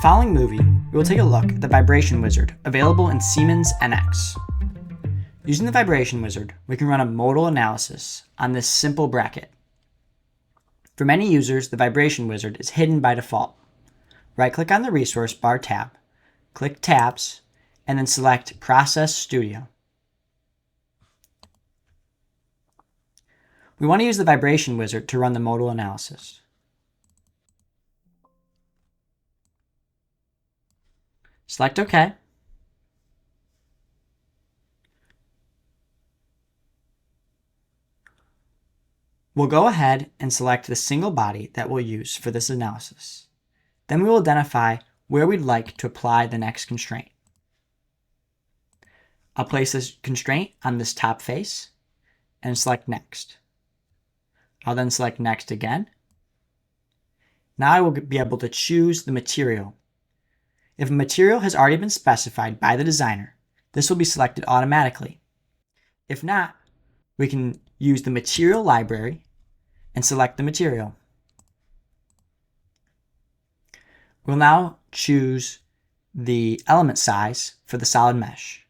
following movie, we will take a look at the vibration wizard available in Siemens NX. Using the vibration wizard, we can run a modal analysis on this simple bracket. For many users, the vibration wizard is hidden by default. Right-click on the resource bar tab, click Tabs, and then select Process Studio. We want to use the vibration wizard to run the modal analysis. Select OK. We'll go ahead and select the single body that we'll use for this analysis. Then we will identify where we'd like to apply the next constraint. I'll place this constraint on this top face and select Next. I'll then select Next again. Now I will be able to choose the material. If a material has already been specified by the designer, this will be selected automatically. If not, we can use the material library and select the material. We'll now choose the element size for the solid mesh.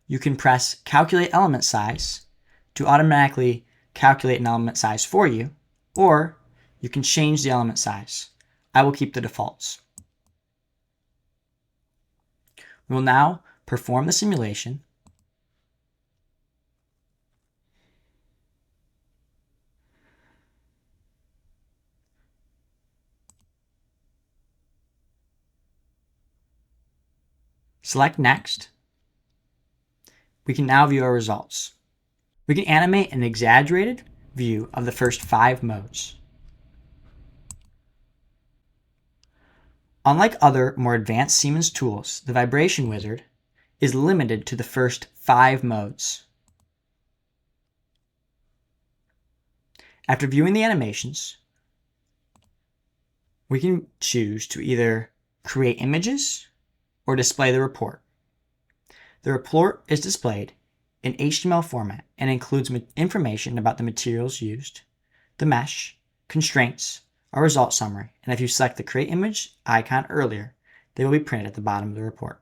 You can press Calculate Element Size to automatically calculate an element size for you, or you can change the element size. I will keep the defaults. We will now perform the simulation. Select Next. We can now view our results. We can animate an exaggerated view of the first 5 modes. Unlike other more advanced Siemens tools, the vibration wizard is limited to the first 5 modes. After viewing the animations, we can choose to either create images or display the report. The report is displayed in HTML format and includes information about the materials used, the mesh, constraints, a result summary, and if you select the Create Image icon earlier, they will be printed at the bottom of the report.